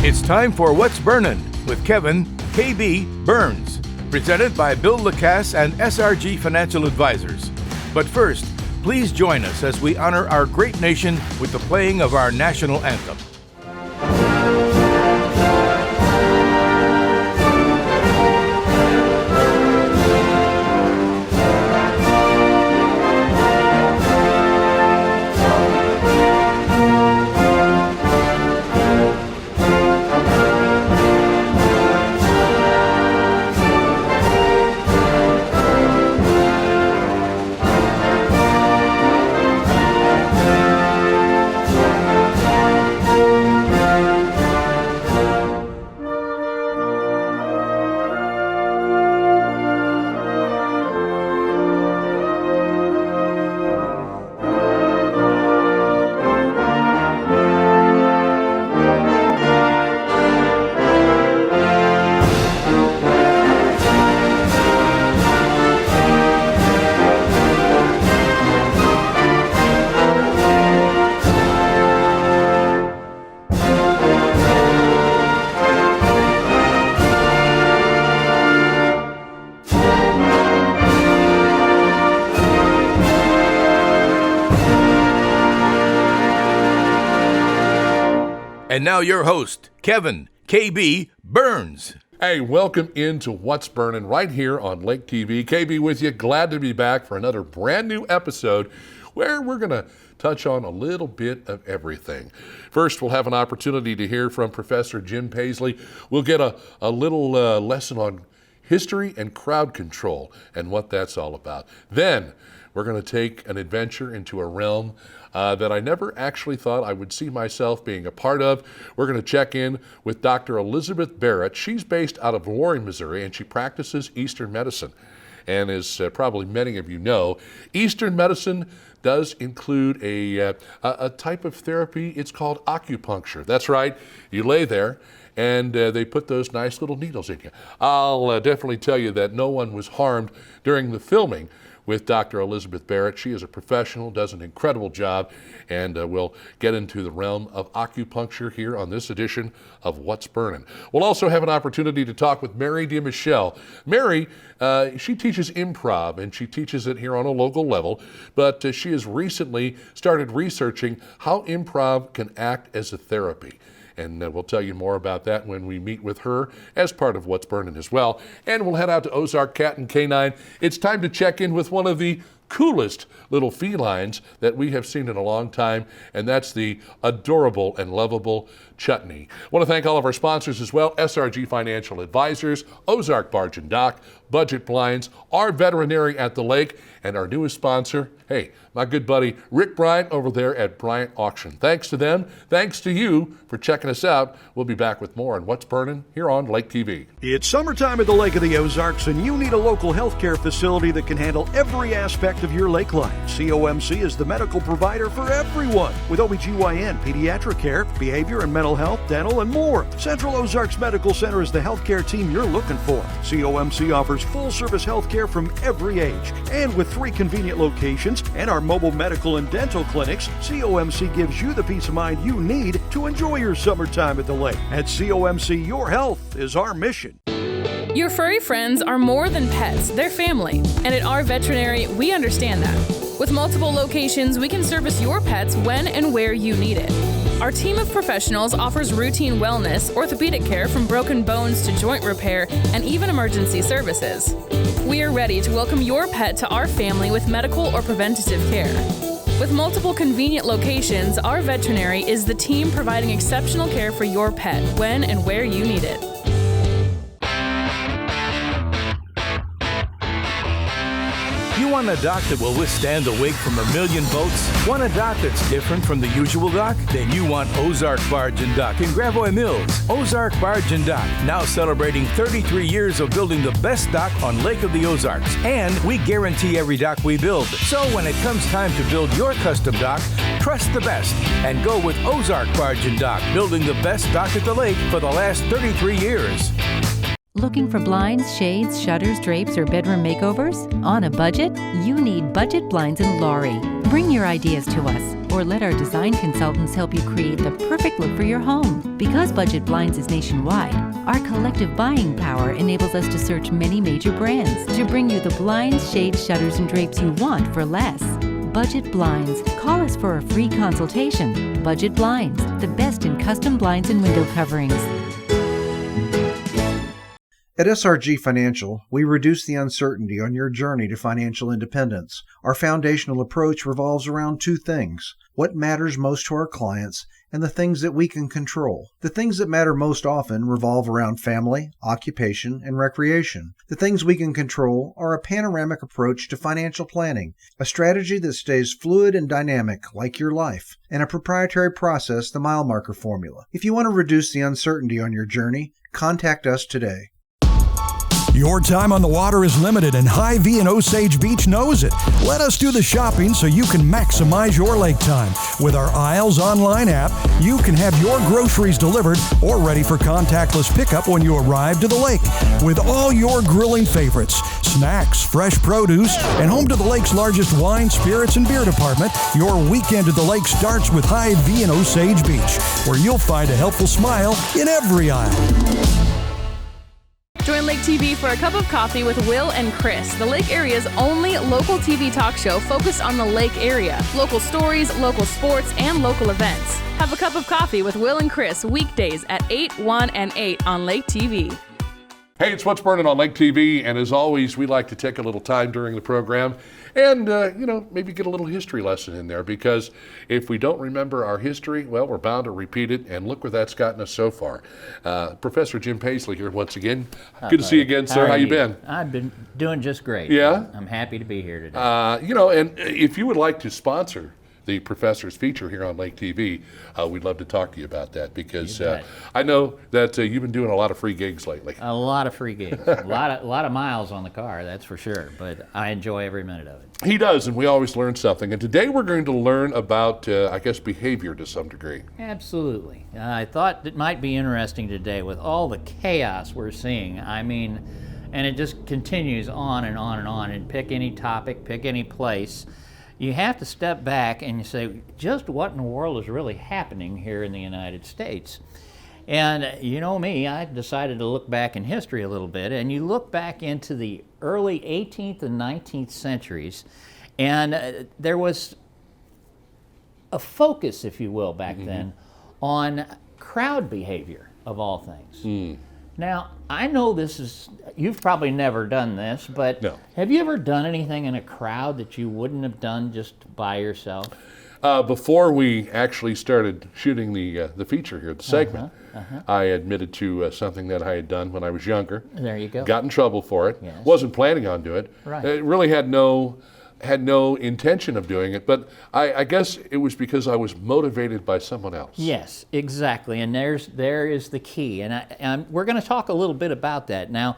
It's time for What's Burnin' with Kevin KB Burns, presented by Bill Lacasse and SRG Financial Advisors. But first, please join us as we honor our great nation with the playing of our national anthem. And now your host, Kevin KB Burns. Hey, welcome into What's Burnin' right here on Lake TV. KB with you. Glad to be back for another brand new episode where we're going to touch on a little bit of everything. First, we'll have an opportunity to hear from Professor Jim Paisley. We'll get a little lesson on history and crowd control and what that's all about. Then, we're going to take an adventure into a realm that I never actually thought I would see myself being a part of. We're going to check in with Dr. Elizabeth Barrett. She's based out of Warren, Missouri, and she practices Eastern medicine. And as probably many of you know, Eastern medicine does include a type of therapy. It's called acupuncture. That's right. You lay there and they put those nice little needles in you. I'll definitely tell you that no one was harmed during the filming with Dr. Elizabeth Barrett. She is a professional, does an incredible job, and we'll get into the realm of acupuncture here on this edition of What's Burnin'. We'll also have an opportunity to talk with Mary DeMichelle. Mary, she teaches improv, and she teaches it here on a local level, but she has recently started researching how improv can act as a therapy. And we'll tell you more about that when we meet with her as part of What's Burnin' as well. And we'll head out to Ozark Cat and Canine. It's time to check in with one of the coolest little felines that we have seen in a long time, and that's the adorable and lovable Chutney. I want to thank all of our sponsors as well: SRG Financial Advisors, Ozark Barge and Dock, Budget Blinds, our veterinary at the lake, and our newest sponsor, hey, my good buddy Rick Bryant over there at Bryant Auction. Thanks to them. Thanks to you for checking us out. We'll be back with more on What's Burnin' here on Lake TV. It's summertime at the Lake of the Ozarks, and you need a local healthcare facility that can handle every aspect of your lake life. COMC is the medical provider for everyone, with OBGYN, pediatric care, behavior and mental health, dental, and more. Central Ozarks Medical Center is the healthcare team you're looking for. COMC offers full-service healthcare from every age, and with 3 convenient locations and our mobile medical and dental clinics, COMC gives you the peace of mind you need to enjoy your summertime at the lake. At COMC, your health is our mission. Your furry friends are more than pets, they're family. And at our veterinary, we understand that. With multiple locations, we can service your pets when and where you need it. Our team of professionals offers routine wellness, orthopedic care from broken bones to joint repair, and even emergency services. We are ready to welcome your pet to our family with medical or preventative care. With multiple convenient locations, our veterinary is the team providing exceptional care for your pet when and where you need it. You want a dock that will withstand the wake from a million boats? Want a dock that's different from the usual dock? Then you want Ozark Barge and Dock in Gravois Mills. Ozark Barge and Dock, now celebrating 33 years of building the best dock on Lake of the Ozarks. And we guarantee every dock we build. So when it comes time to build your custom dock, trust the best and go with Ozark Barge and Dock, building the best dock at the lake for the last 33 years. Looking for blinds, shades, shutters, drapes, or bedroom makeovers? On a budget? You need Budget Blinds in Laurie. Bring your ideas to us. or let our design consultants help you create the perfect look for your home. Because Budget Blinds is nationwide, our collective buying power enables us to search many major brands to bring you the blinds, shades, shutters, and drapes you want for less. Budget Blinds. Call us for a free consultation. Budget Blinds, the best in custom blinds and window coverings. At SRG Financial, we reduce the uncertainty on your journey to financial independence. Our foundational approach revolves around two things: what matters most to our clients and the things that we can control. The things that matter most often revolve around family, occupation, and recreation. The things we can control are a panoramic approach to financial planning, a strategy that stays fluid and dynamic like your life, and a proprietary process, the mile marker formula. If you want to reduce the uncertainty on your journey, contact us today. Your time on the water is limited, and Hy-Vee and Osage Beach knows it. Let us do the shopping so you can maximize your lake time. With our Isles online app, you can have your groceries delivered or ready for contactless pickup when you arrive to the lake. With all your grilling favorites, snacks, fresh produce, and home to the lake's largest wine, spirits, and beer department, your weekend at the lake starts with Hy-Vee and Osage Beach, where you'll find a helpful smile in every aisle. Join Lake TV for a cup of coffee with Will and Chris, the Lake area's only local TV talk show focused on the Lake area. Local stories, local sports, and local events. Have a cup of coffee with Will and Chris weekdays at 8, 1, and 8 on Lake TV. Hey, it's What's Burnin' on Lake TV, and as always, we like to take a little time during the program and, maybe get a little history lesson in there, because if we don't remember our history, well, we're bound to repeat it, and look where that's gotten us so far. Professor Jim Paisley here once again. Good to see you again, sir. How you been? I've been doing just great. Yeah? I'm happy to be here today. And if you would like to sponsor the professor's feature here on Lake TV, we'd love to talk to you about that, because I know that you've been doing a lot of free gigs lately. A lot of free gigs, a lot of miles on the car, that's for sure. But I enjoy every minute of it. He does, and we always learn something. And today we're going to learn about, behavior to some degree. Absolutely. I thought it might be interesting today with all the chaos we're seeing. I mean, and it just continues on and on and on. And pick any topic, pick any place. You have to step back and you say, just what in the world is really happening here in the United States? And you know me, I decided to look back in history a little bit, and you look back into the early 18th and 19th centuries, and there was a focus, if you will, back then on crowd behavior, of all things. Now, I know you've probably never done this, but no. Have you ever done anything in a crowd that you wouldn't have done just by yourself? Before we actually started shooting the feature here, the segment, I admitted to something that I had done when I was younger. There you go. Got in trouble for it. Yes. Wasn't planning on doing it. Right. It really had no intention of doing it, but I guess it was because I was motivated by someone else. Yes, exactly, and there is the key, and we're going to talk a little bit about that. Now,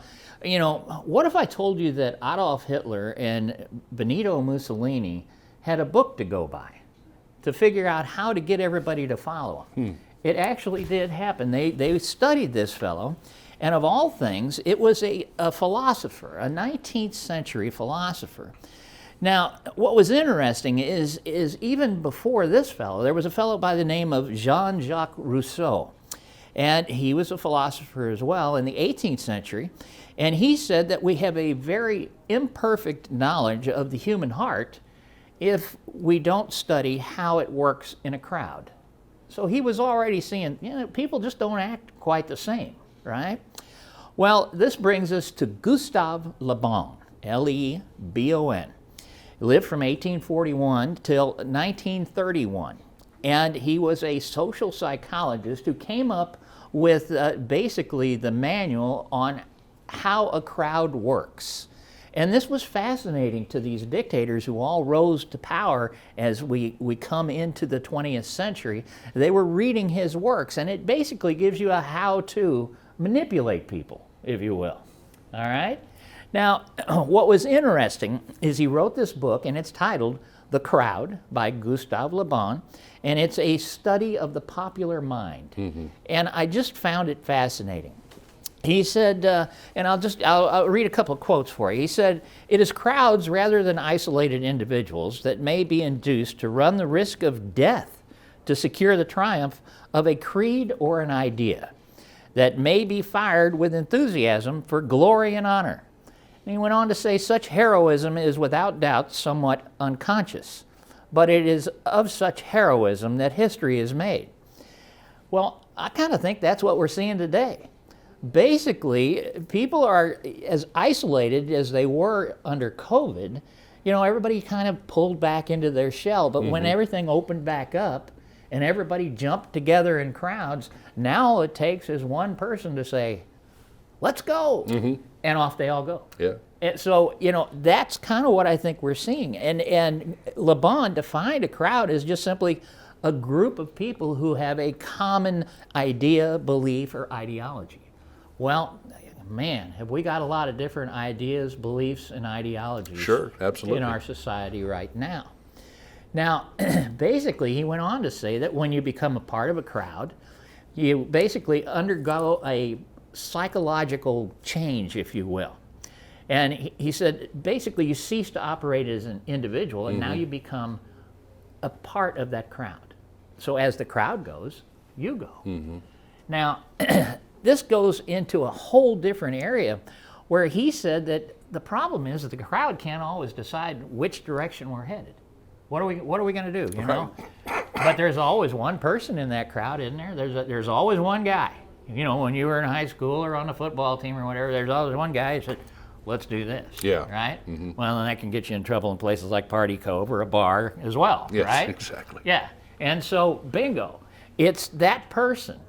what if I told you that Adolf Hitler and Benito Mussolini had a book to go by to figure out how to get everybody to follow him? It actually did happen. They studied this fellow, and of all things, it was a philosopher, a 19th century philosopher. Now, what was interesting is even before this fellow, there was a fellow by the name of Jean-Jacques Rousseau. And he was a philosopher as well in the 18th century. And he said that we have a very imperfect knowledge of the human heart if we don't study how it works in a crowd. So he was already seeing, people just don't act quite the same, right? Well, this brings us to Gustave Le Bon, Lebon. He lived from 1841 till 1931, and he was a social psychologist who came up with basically the manual on how a crowd works. And this was fascinating to these dictators who all rose to power as we come into the 20th century. They were reading his works, and it basically gives you a how to manipulate people, if you will. All right? Now, what was interesting is he wrote this book, and it's titled The Crowd by Gustave Le Bon, and it's a study of the popular mind. And I just found it fascinating. He said, and I'll read a couple of quotes for you. He said, "It is crowds rather than isolated individuals that may be induced to run the risk of death to secure the triumph of a creed or an idea that may be fired with enthusiasm for glory and honor." And he went on to say, "Such heroism is without doubt somewhat unconscious, but it is of such heroism that history is made." Well, I kind of think that's what we're seeing today. Basically, people are as isolated as they were under COVID. You know, everybody kind of pulled back into their shell, but when everything opened back up and everybody jumped together in crowds, now all it takes is one person to say, "Let's go," and off they all go. Yeah. And so, you know, that's kind of what I think we're seeing. And Le Bon defined a crowd as just simply a group of people who have a common idea, belief, or ideology. Well, man, have we got a lot of different ideas, beliefs, and ideologies Sure, absolutely. in our society right now. Now, basically, he went on to say that when you become a part of a crowd, you basically undergo a psychological change, if you will. And he said, basically, you cease to operate as an individual, and now you become a part of that crowd. So as the crowd goes, you go. Now, this goes into a whole different area where he said that the problem is that the crowd can't always decide which direction we're headed. What are we going to do, you know? But there's always one person in that crowd, isn't there? There's always one guy. You know, when you were in high school or on the football team or whatever, there's always one guy who said, "Let's do this." Yeah. Right? Well, and that can get you in trouble in places like Party Cove or a bar as well, Yes, right? exactly. Yeah. And so, bingo, it's that person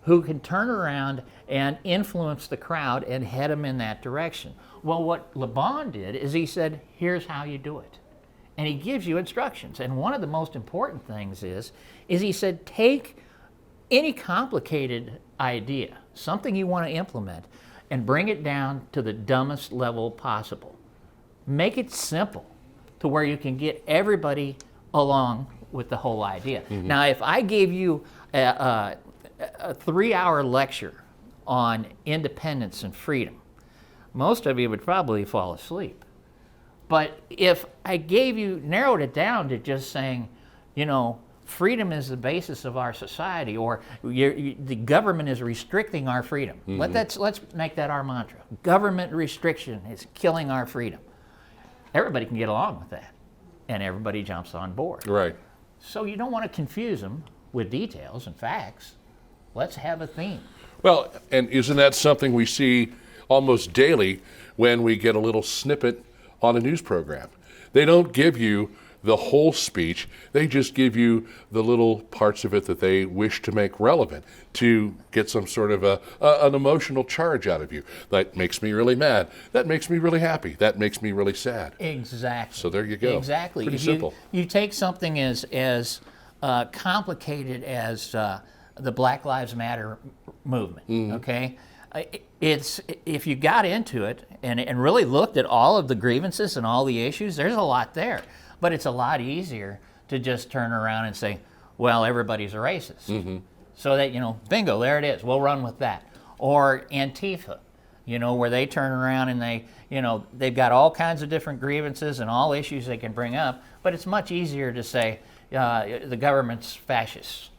who can turn around and influence the crowd and head them in that direction. Well, what Le Bon did is he said, "Here's how you do it." And he gives you instructions. And one of the most important things is he said, take any complicated idea, something you want to implement, and bring it down to the dumbest level possible. Make it simple to where you can get everybody along with the whole idea. Now, if I gave you a 3-hour lecture on independence and freedom, most of you would probably fall asleep. But if I narrowed it down to just saying, you know, freedom is the basis of our society, or the government is restricting our freedom. Let's make that our mantra. Government restriction is killing our freedom. Everybody can get along with that, and everybody jumps on board. Right. So you don't want to confuse them with details and facts. Let's have a theme. Well, and isn't that something we see almost daily when we get a little snippet on a news program? They don't give you the whole speech. They just give you the little parts of it that they wish to make relevant to get some sort of an emotional charge out of you. That makes me really mad. That makes me really happy. That makes me really sad. Exactly. So there you go. Exactly. Pretty simple. You take something as complicated as the Black Lives Matter movement, okay? It's, if you got into it and really looked at all of the grievances and all the issues, there's a lot there. But it's a lot easier to just turn around and say, well, everybody's a racist. So that, you know, bingo, there it is. We'll run with that. Or Antifa, you know, where they turn around and they, you know, they've got all kinds of different grievances and all issues they can bring up, but it's much easier to say the government's fascist.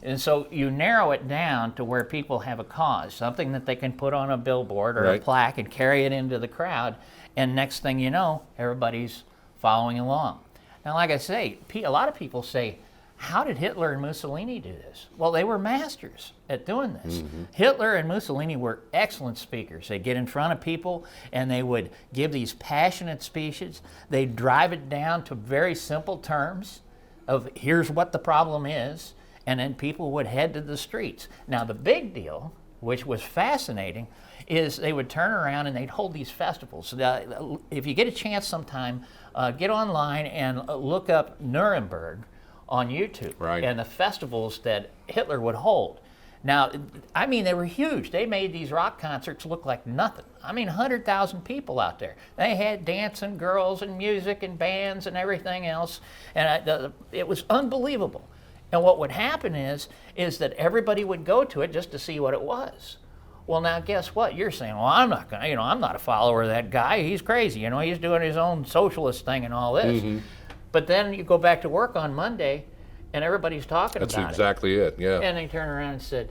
And so you narrow it down to where people have a cause, something that they can put on a billboard or a plaque and carry it into the crowd, and next thing you know, everybody's following along. Now, like I say, a lot of people say, how did Hitler and Mussolini do this? Well, they were masters at doing this. Hitler and Mussolini were excellent speakers. They'd get in front of people and they would give these passionate speeches. They'd drive it down to very simple terms of here's what the problem is, and then people would head to the streets. Now, the big deal, which was fascinating, is they would turn around and they'd hold these festivals. If you get a chance sometime, get online and look up Nuremberg on YouTube and the festivals that Hitler would hold. Now, I mean, they were huge. They made these rock concerts look like nothing. I mean, 100,000 people out there. They had dancing girls and music and bands and everything else, and it was unbelievable. And what would happen is that everybody would go to it just to see what it was. Well, now guess what? You're saying, well, I'm not going to, I'm not a follower of that guy. He's crazy. He's doing his own socialist thing and all this. Mm-hmm. But then you go back to work on Monday and everybody's talking about it. That's exactly it, yeah. And they turn around and said,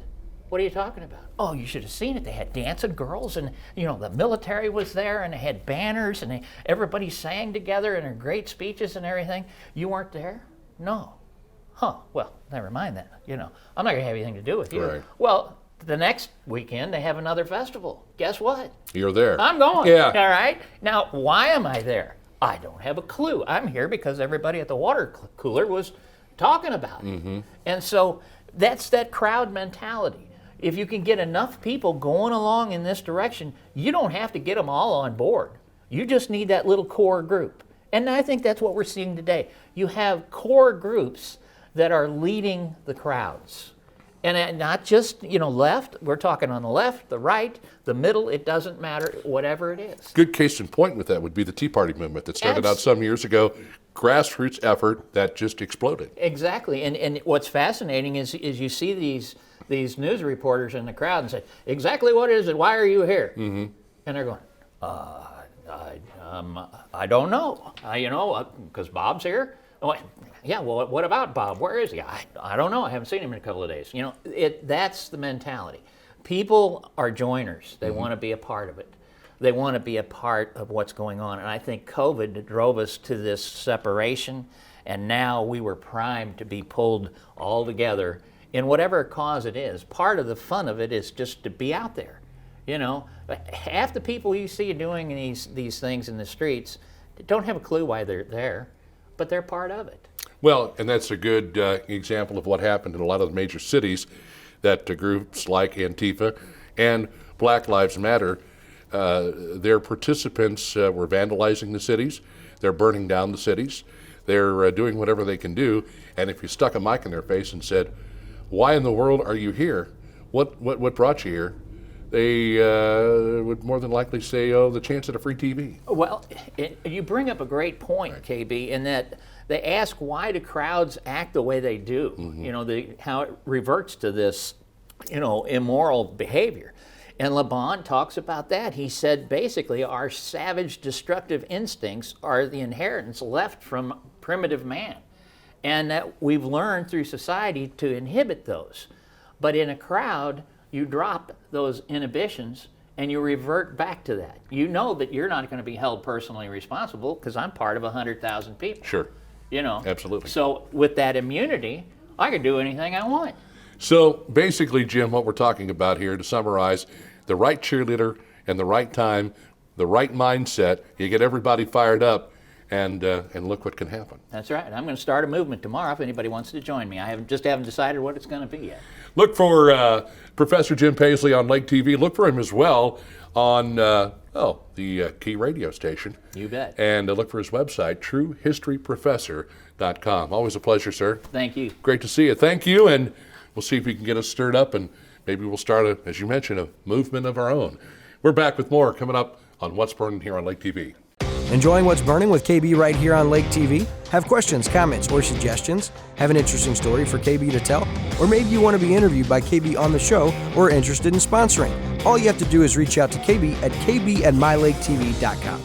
what are you talking about? Oh, you should have seen it. They had dancing girls and, the military was there and they had banners and everybody sang together and had great speeches and everything. You weren't there? No. Huh, well, never mind that. I'm not going to have anything to do with you. Right. Well, the next weekend they have another festival. Guess what? You're there. I'm going. Yeah. All right? Now, why am I there? I don't have a clue. I'm here because everybody at the water cooler was talking about it. Mm-hmm. And so that's that crowd mentality. If you can get enough people going along in this direction, you don't have to get them all on board. You just need that little core group. And I think that's what we're seeing today. You have core groups that are leading the crowds. And not just, left. We're talking on the left, the right, the middle. It doesn't matter, whatever it is. Good case in point with that would be the Tea Party movement that started out some years ago. Grassroots effort that just exploded. Exactly. And what's fascinating is you see these news reporters in the crowd and say, exactly what is it? Why are you here? Mm-hmm. And they're going, I don't know. Because Bob's here. Oh, yeah, well, what about Bob? Where is he? I don't know. I haven't seen him in a couple of days. That's the mentality. People are joiners. They want to be a part of it. They want to be a part of what's going on. And I think COVID drove us to this separation, and now we were primed to be pulled all together in whatever cause it is. Part of the fun of it is just to be out there. Half the people you see doing these things in the streets don't have a clue why they're there, but they're part of it. Well, and that's a good example of what happened in a lot of the major cities, that groups like Antifa and Black Lives Matter, their participants were vandalizing the cities, they're burning down the cities, they're doing whatever they can do, and if you stuck a mic in their face and said, why in the world are you here? What brought you here? They would more than likely say, the chance at a free TV. Well, you bring up a great point, right, KB, in that they ask why do crowds act the way they do, mm-hmm. How it reverts to this, immoral behavior. And LeBon talks about that. He said basically our savage destructive instincts are the inheritance left from primitive man. And that we've learned through society to inhibit those. But in a crowd, you drop those inhibitions and you revert back to that. You know that you're not going to be held personally responsible because I'm part of 100,000 people. Sure. Absolutely. So with that immunity, I can do anything I want. So basically, Jim, what we're talking about here, to summarize, the right cheerleader and the right time, the right mindset, you get everybody fired up, and look what can happen. That's right. I'm going to start a movement tomorrow if anybody wants to join me. I haven't decided what it's going to be yet. Look for Professor Jim Paisley on Lake TV. Look for him as well on the Key radio station. You bet. And look for his website, truehistoryprofessor.com. Always a pleasure, sir. Thank you. Great to see you. Thank you, and we'll see if we can get us stirred up, and maybe we'll start, as you mentioned, a movement of our own. We're back with more coming up on What's Burning here on Lake TV. Enjoying What's Burning with KB right here on Lake TV? Have questions, comments, or suggestions? Have an interesting story for KB to tell? Or maybe you want to be interviewed by KB on the show or are interested in sponsoring? All you have to do is reach out to KB at kb@mylaketv.com.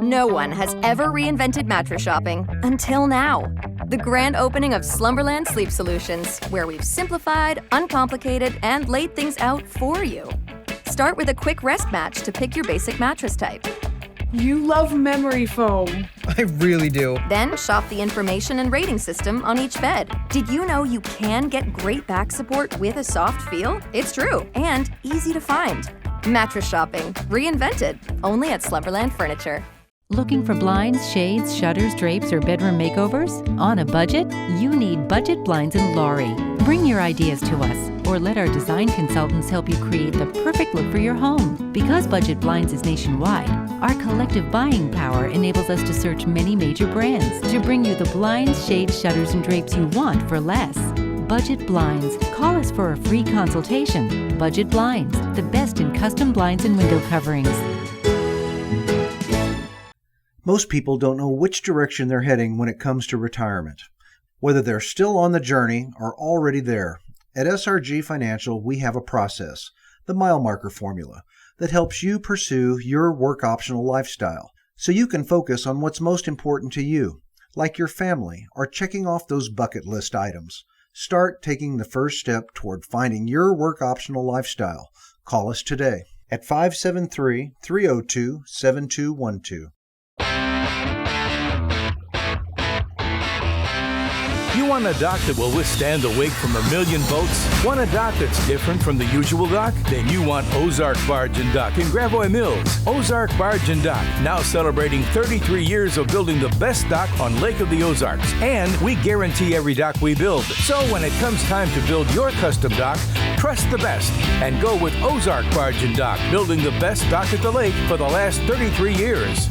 No one has ever reinvented mattress shopping until now. The grand opening of Slumberland Sleep Solutions, where we've simplified, uncomplicated, and laid things out for you. Start with a quick rest match to pick your basic mattress type. You love memory foam. I really do. Then shop the information and rating system on each bed. Did you know you can get great back support with a soft feel? It's true, and easy to find. Mattress shopping, reinvented, only at Slumberland Furniture. Looking for blinds, shades, shutters, drapes, or bedroom makeovers? On a budget? You need Budget Blinds in Laurie. Bring your ideas to us, or let our design consultants help you create the perfect look for your home. Because Budget Blinds is nationwide, our collective buying power enables us to search many major brands to bring you the blinds, shades, shutters, and drapes you want for less. Budget Blinds. Call us for a free consultation. Budget Blinds, the best in custom blinds and window coverings. Most people don't know which direction they're heading when it comes to retirement, whether they're still on the journey or already there. At SRG Financial, we have a process. the mile marker formula, that helps you pursue your work optional lifestyle so you can focus on what's most important to you, like your family or checking off those bucket list items. Start taking the first step toward finding your work optional lifestyle. Call us today at 573-302-7212. You want a dock that will withstand the wake from a million boats? Want a dock that's different from the usual dock? Then you want Ozark Barge and Dock in Gravois Mills. Ozark Barge and Dock, now celebrating 33 years of building the best dock on Lake of the Ozarks. And we guarantee every dock we build. So when it comes time to build your custom dock, trust the best and go with Ozark Barge and Dock, building the best dock at the lake for the last 33 years.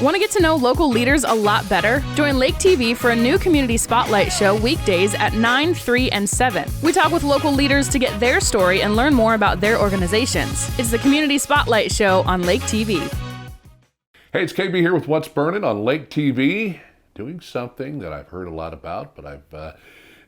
Want to get to know local leaders a lot better? Join Lake TV for a new community spotlight show weekdays at 9, 3, and 7. We talk with local leaders to get their story and learn more about their organizations. It's the Community Spotlight Show on Lake TV. Hey, it's KB here with What's Burnin' on Lake TV, doing something that I've heard a lot about, but I've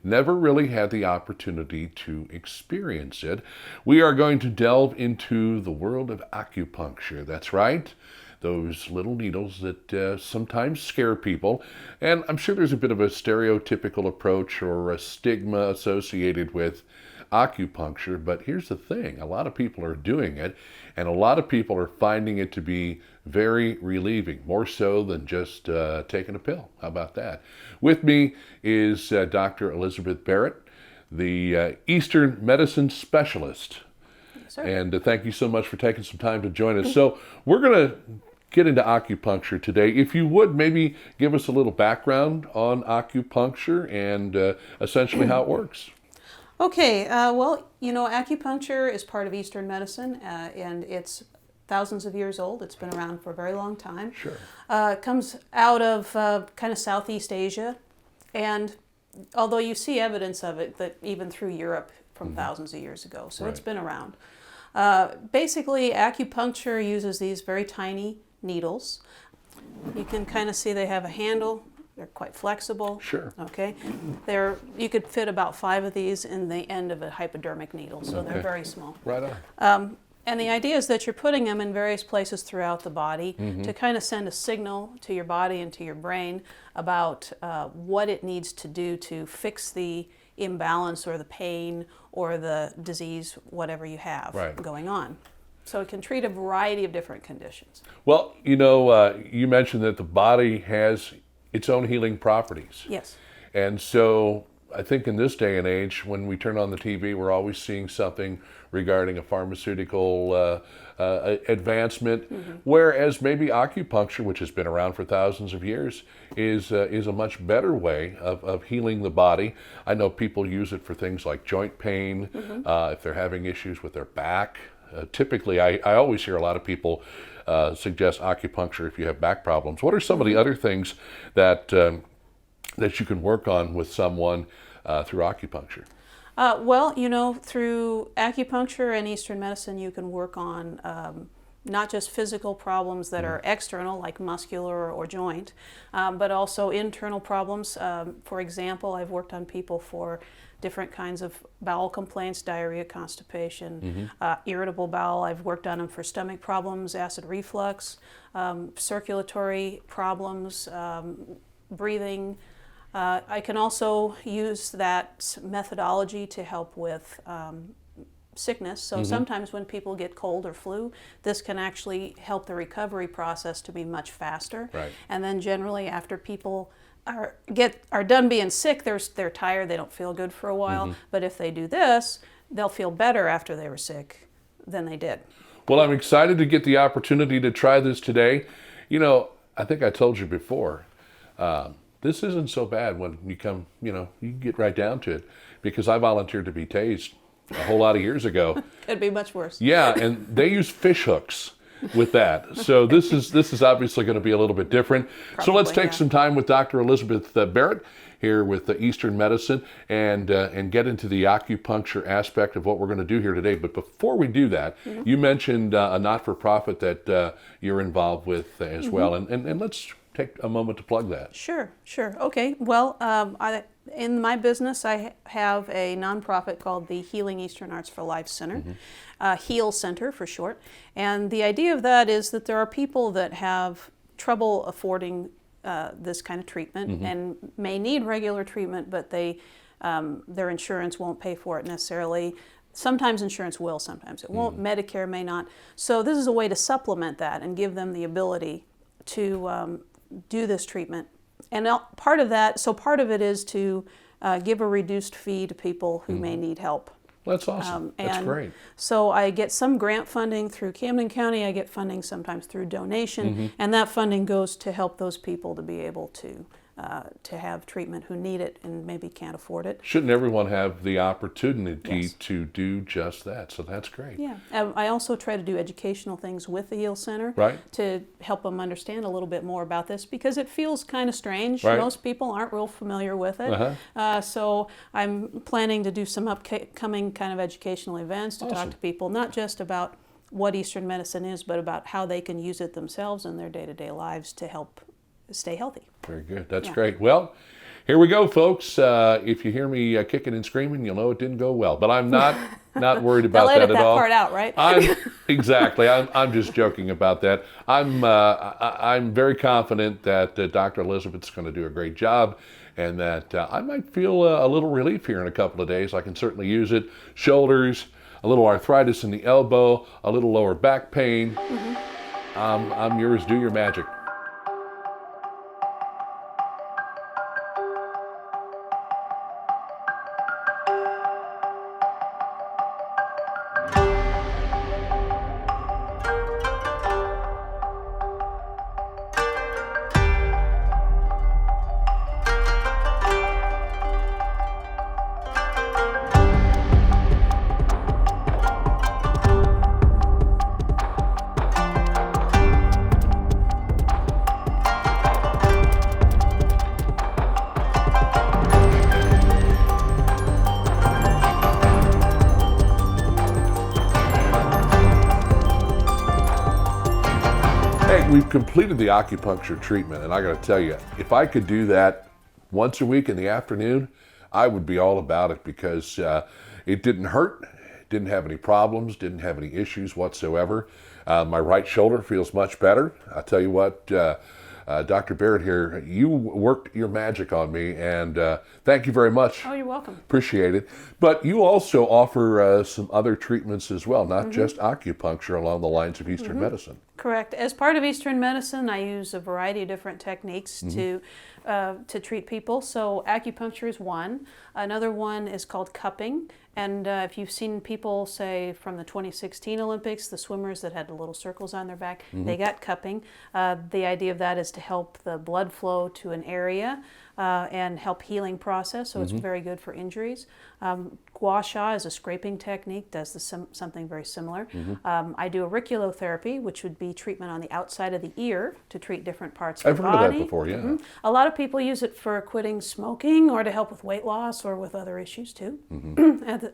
never really had the opportunity to experience it. We are going to delve into the world of acupuncture. That's right. Those little needles that sometimes scare people. And I'm sure there's a bit of a stereotypical approach or a stigma associated with acupuncture, but here's the thing. A lot of people are doing it, and a lot of people are finding it to be very relieving, more so than just taking a pill. How about that? With me is Dr. Elizabeth Barrett, the Eastern medicine specialist. Yes, sir. And thank you so much for taking some time to join us. So we're going to get into acupuncture today. If you would, maybe give us a little background on acupuncture and essentially how it works. Okay, well, you know, acupuncture is part of Eastern medicine, and it's thousands of years old. It's been around for a very long time. Sure. It comes out of kind of Southeast Asia, and although you see evidence of it, that even through Europe from thousands of years ago, so it's been around. Basically, acupuncture uses these very tiny needles. You can kind of see they have a handle. They're quite flexible. Sure. Okay. You could fit about 5 of these in the end of a hypodermic needle, so they're very small. Right on. And the idea is that you're putting them in various places throughout the body to kind of send a signal to your body and to your brain about what it needs to do to fix the imbalance or the pain or the disease, whatever you have going on. So it can treat a variety of different conditions. Well, you know, you mentioned that the body has its own healing properties. Yes. And so I think in this day and age, when we turn on the TV, we're always seeing something regarding a pharmaceutical advancement, whereas maybe acupuncture, which has been around for thousands of years, is a much better way of healing the body. I know people use it for things like joint pain, if they're having issues with their back. Typically, I always hear a lot of people suggest acupuncture if you have back problems. What are some of the other things that that you can work on with someone through acupuncture? Well, you know, through acupuncture and Eastern medicine, you can work on not just physical problems that are external, like muscular or joint, but also internal problems. For example, I've worked on people for different kinds of bowel complaints, diarrhea, constipation, irritable bowel. I've worked on them for stomach problems, acid reflux, circulatory problems, breathing. I can also use that methodology to help with sickness. So sometimes when people get cold or flu, this can actually help the recovery process to be much faster. Right. And then generally after people are done being sick, they're tired, they don't feel good for a while. But if they do this, they'll feel better after they were sick than they did. Well, I'm excited to get the opportunity to try this today. You know, I think I told you before, this isn't so bad when you come, you get right down to it, because I volunteered to be tased a whole lot of years ago. Could be much worse. Yeah, and they use fish hooks with that. So this is obviously going to be a little bit different. Probably, so let's take some time with Dr. Elizabeth Barrett here with the Eastern Medicine and get into the acupuncture aspect of what we're going to do here today. But before we do that, you mentioned a not-for-profit that you're involved with as well. And let's take a moment to plug that. Sure. Okay. Well, in my business, I have a nonprofit called the Healing Eastern Arts for Life Center, HEAL Center for short. And the idea of that is that there are people that have trouble affording this kind of treatment and may need regular treatment, but their insurance won't pay for it necessarily. Sometimes insurance will, sometimes it won't. Medicare may not. So this is a way to supplement that and give them the ability to do this treatment. And part of it is to give a reduced fee to people who may need help. That's awesome. That's great. So I get some grant funding through Camden County. I get funding sometimes through donation, and that funding goes to help those people to be able to have treatment who need it and maybe can't afford it. Shouldn't everyone have the opportunity to do just that? So that's great. Yeah. I also try to do educational things with the HEAL Center to help them understand a little bit more about this, because it feels kind of strange. Most people aren't real familiar with it. So I'm planning to do some upcoming kind of educational events to talk to people, not just about what Eastern medicine is, but about how they can use it themselves in their day-to-day lives to help stay healthy. Very good. That's great. Well, here we go, folks. If you hear me kicking and screaming, you'll know it didn't go well. But I'm not worried about that at all. They'll edit that part out, right? I'm just joking about that. I'm very confident that Dr. Elizabeth's going to do a great job, and that I might feel a little relief here in a couple of days. I can certainly use it. Shoulders, a little arthritis in the elbow, a little lower back pain. I'm yours. Do your magic. We've completed the acupuncture treatment, and I got to tell you, if I could do that once a week in the afternoon, I would be all about it, because it didn't hurt, didn't have any problems, didn't have any issues whatsoever. My right shoulder feels much better. I tell you what, Dr. Barrett here, you worked your magic on me, and thank you very much. Oh, you're welcome. Appreciate it. But you also offer some other treatments as well, not just acupuncture along the lines of Eastern medicine. Correct. As part of Eastern medicine, I use a variety of different techniques to treat people. So acupuncture is one. Another one is called cupping. And if you've seen people, say, from the 2016 Olympics, the swimmers that had the little circles on their back, they got cupping. The idea of that is to help the blood flow to an area and help healing process, so it's very good for injuries. Gua sha is a scraping technique, does something very similar. I do auriculotherapy, which would be treatment on the outside of the ear to treat different parts of the body. I've heard of that before, yeah. A lot of people use it for quitting smoking or to help with weight loss or with other issues too.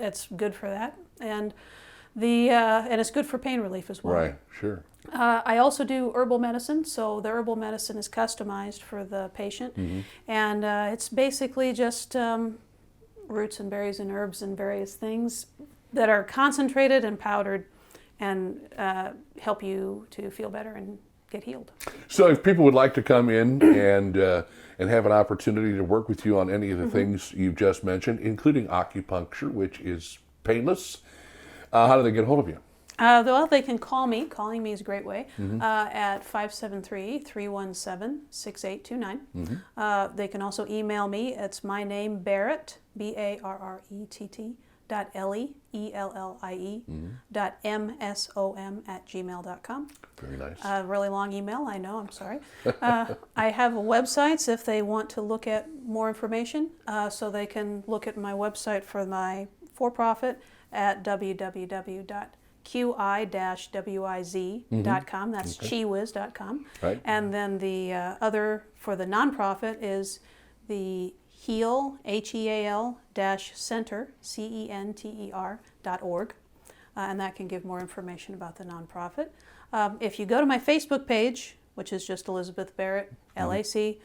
It's good for that. And it's good for pain relief as well. Right, sure. I also do herbal medicine, so the herbal medicine is customized for the patient, and it's basically just roots and berries and herbs and various things that are concentrated and powdered and help you to feel better and get healed. So if people would like to come in and have an opportunity to work with you on any of the things you've just mentioned, including acupuncture, which is painless, how do they get a hold of you? Well, they can call me. Calling me is a great way at 573-317-6829. They can also email me. It's my name, Barrett, B-A-R-R-E-T-T, .Ellie, E-L-L-I-E, .msom@gmail.com. Very nice. Really long email, I know, I'm sorry. I have websites if they want to look at more information. So they can look at my website for my for-profit at www.qi-wiz.com. That's chiwiz.com. Right. And then the other for the nonprofit is the HEAL, HEAL-center, CENTER.org. And that can give more information about the nonprofit. If you go to my Facebook page, which is just Elizabeth Barrett, LAC.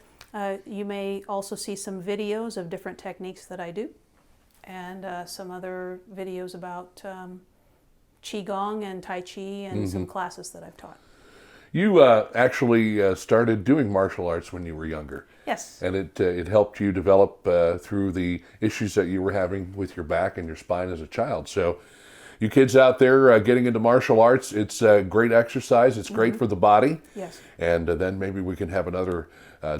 You may also see some videos of different techniques that I do, and some other videos about Qigong and Tai Chi and some classes that I've taught. You actually started doing martial arts when you were younger. Yes. And it helped you develop through the issues that you were having with your back and your spine as a child. So you kids out there getting into martial arts, it's a great exercise. It's great for the body. Yes. And then maybe we can have another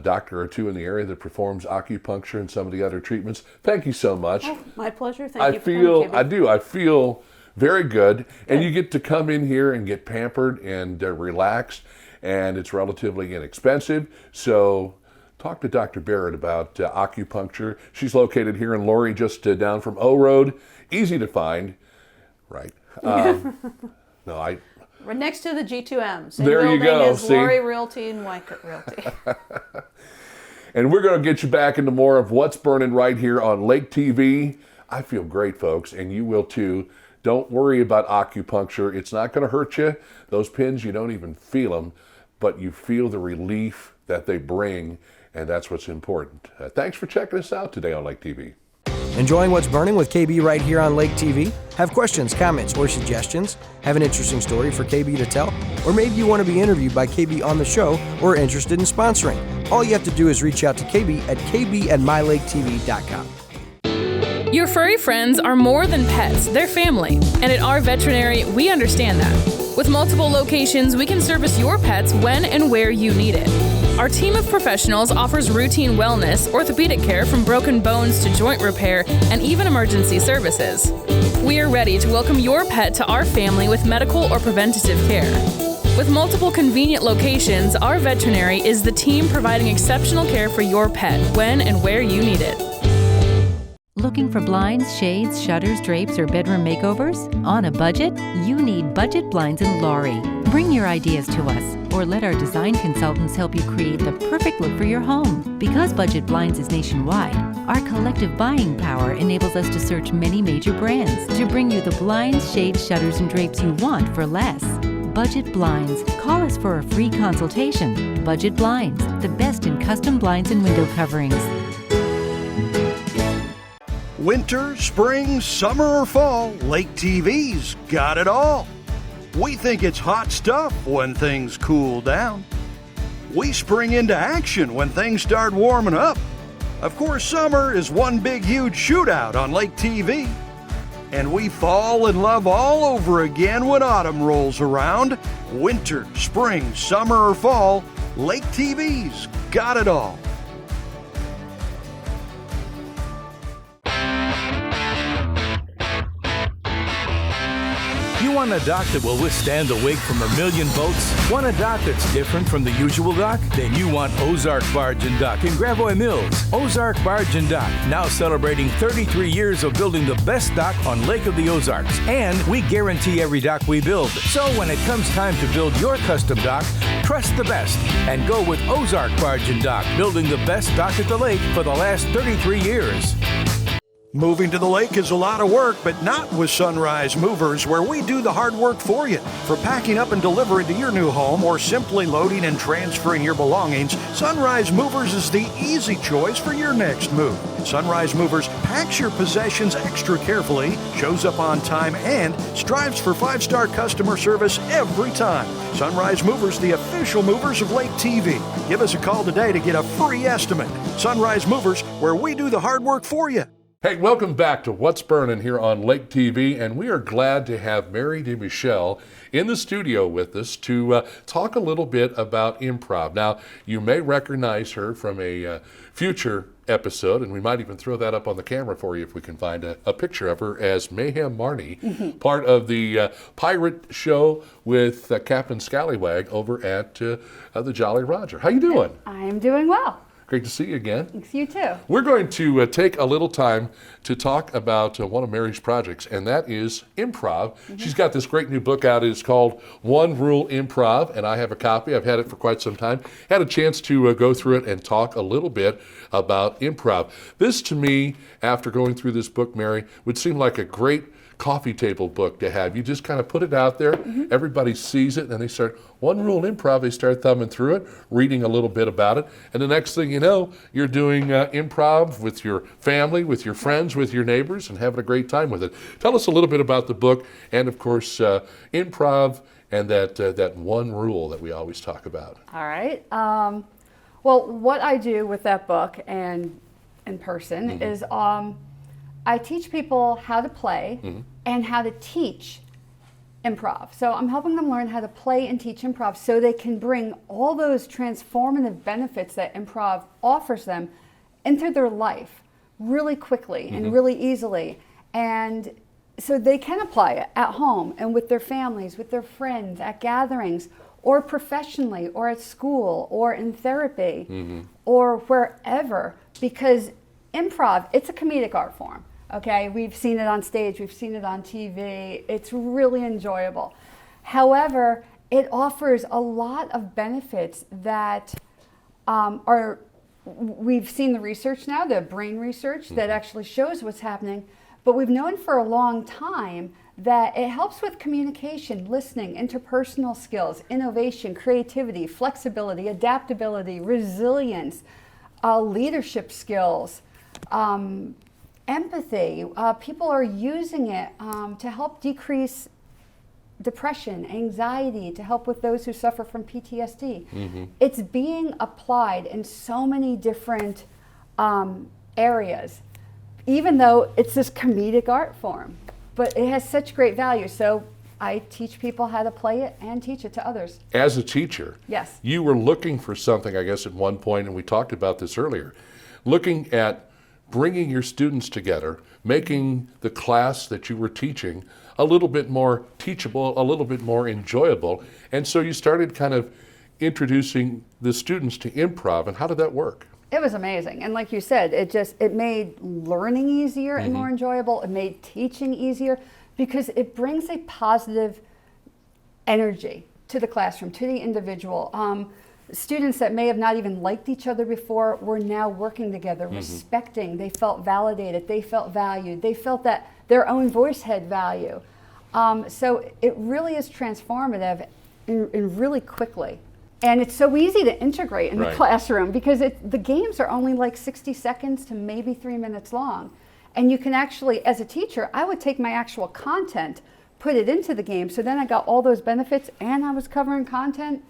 doctor or two in the area that performs acupuncture and some of the other treatments. Thank you so much. Oh, my pleasure. Thank you for coming, KB. I feel very good. And you get to come in here and get pampered and relaxed, and it's relatively inexpensive. So talk to Dr. Barrett about acupuncture. She's located here in Laurie, just down from O Road. Easy to find, right? We're next to the G2M. Same there you building go. as Laurie Realty and Wycott Realty. And we're going to get you back into more of What's Burning right here on Lake TV. I feel great, folks, and you will too. Don't worry about acupuncture. It's not going to hurt you. Those pins, you don't even feel them, but you feel the relief that they bring, and that's what's important. Thanks for checking us out today on Lake TV. Enjoying What's Burning with KB right here on Lake TV? Have questions, comments, or suggestions? Have an interesting story for KB to tell? Or maybe you want to be interviewed by KB on the show or interested in sponsoring? All you have to do is reach out to KB at kb@mylaketv.com. Your furry friends are more than pets, they're family. And at our veterinary, we understand that. With multiple locations, we can service your pets when and where you need it. Our team of professionals offers routine wellness, orthopedic care from broken bones to joint repair, and even emergency services. We are ready to welcome your pet to our family with medical or preventative care. With multiple convenient locations, our veterinary is the team providing exceptional care for your pet when and where you need it. Looking for blinds, shades, shutters, drapes, or bedroom makeovers? On a budget? You need Budget Blinds in Laurie. Bring your ideas to us, or let our design consultants help you create the perfect look for your home. Because Budget Blinds is nationwide, our collective buying power enables us to search many major brands to bring you the blinds, shades, shutters, and drapes you want for less. Budget Blinds. Call us for a free consultation. Budget Blinds, the best in custom blinds and window coverings. Winter, spring, summer, or fall, Lake TV's got it all. We think it's hot stuff when things cool down. We spring into action when things start warming up. Of course, summer is one big, huge shootout on Lake TV. And we fall in love all over again when autumn rolls around. Winter, spring, summer, or fall, Lake TV's got it all. You want a dock that will withstand the wake from a million boats? Want a dock that's different from the usual dock? Then you want Ozark Barge and Dock in Gravois Mills. Ozark Barge and Dock, now celebrating 33 years of building the best dock on Lake of the Ozarks. And we guarantee every dock we build. So when it comes time to build your custom dock, trust the best and go with Ozark Barge and Dock, building the best dock at the lake for the last 33 years. Moving to the lake is a lot of work, but not with Sunrise Movers, where we do the hard work for you. For packing up and delivery to your new home or simply loading and transferring your belongings, Sunrise Movers is the easy choice for your next move. Sunrise Movers packs your possessions extra carefully, shows up on time, and strives for 5-star customer service every time. Sunrise Movers, the official movers of Lake TV. Give us a call today to get a free estimate. Sunrise Movers, where we do the hard work for you. Hey, welcome back to What's Burning here on Lake TV, and we are glad to have Mary DeMichelle in the studio with us to talk a little bit about improv. Now, you may recognize her from a future episode, and we might even throw that up on the camera for you if we can find a picture of her as Mayhem Marnie, part of the pirate show with Captain Scallywag over at the Jolly Roger. How you doing? I'm doing well. Great to see you again. Thanks, you too. We're going to take a little time to talk about one of Mary's projects, and that is improv. She's got this great new book out. It's called One Rule Improv, and I have a copy. I've had it for quite some time. Had a chance to go through it and talk a little bit about improv. This, to me, after going through this book, Mary, would seem like a great coffee table book to have. You just kind of put it out there, everybody sees it, and they start, one rule improv, they start thumbing through it, reading a little bit about it, and the next thing you know, you're doing improv with your family, with your friends, with your neighbors, and having a great time with it. Tell us a little bit about the book, and of course, improv, and that one rule that we always talk about. All right. Well, what I do with that book and in person is I teach people how to play and how to teach improv. So I'm helping them learn how to play and teach improv so they can bring all those transformative benefits that improv offers them into their life really quickly and really easily. And so they can apply it at home and with their families, with their friends, at gatherings, or professionally, or at school, or in therapy, or wherever, because improv, it's a comedic art form. Okay, we've seen it on stage, we've seen it on TV, it's really enjoyable. However, it offers a lot of benefits that we've seen the research now, the brain research that actually shows what's happening, but we've known for a long time that it helps with communication, listening, interpersonal skills, innovation, creativity, flexibility, adaptability, resilience, leadership skills, empathy. People are using it to help decrease depression, anxiety, to help with those who suffer from PTSD. It's being applied in so many different areas, even though it's this comedic art form. But it has such great value. So I teach people how to play it and teach it to others. As a teacher, yes, you were looking for something, I guess, at one point, and we talked about this earlier, looking at bringing your students together, making the class that you were teaching a little bit more teachable, a little bit more enjoyable. And so you started kind of introducing the students to improv. And how did that work? It was amazing. And like you said, it made learning easier and more enjoyable. It made teaching easier because it brings a positive energy to the classroom, to the individual. Students that may have not even liked each other before were now working together, respecting. They felt validated. They felt valued. They felt that their own voice had value. So it really is transformative and really quickly. And it's so easy to integrate in the classroom because the games are only like 60 seconds to maybe 3 minutes long. And you can actually, as a teacher, I would take my actual content, put it into the game. So then I got all those benefits and I was covering content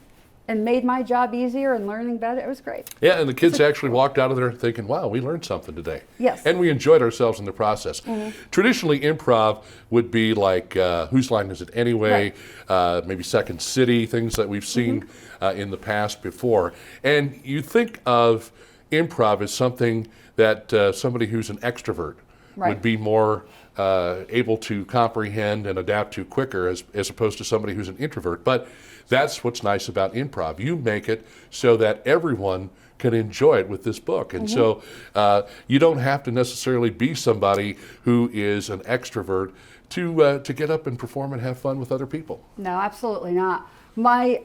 and made my job easier and learning better. It was great. Yeah, and the kids actually walked out of there thinking, wow, we learned something today. Yes. And we enjoyed ourselves in the process. Traditionally, improv would be like, Whose Line Is It Anyway? Maybe Second City, things that we've seen in the past before. And you think of improv as something that somebody who's an extrovert would be more able to comprehend and adapt to quicker as opposed to somebody who's an introvert. But that's what's nice about improv. You make it so that everyone can enjoy it with this book. And so you don't have to necessarily be somebody who is an extrovert to get up and perform and have fun with other people. No, absolutely not. My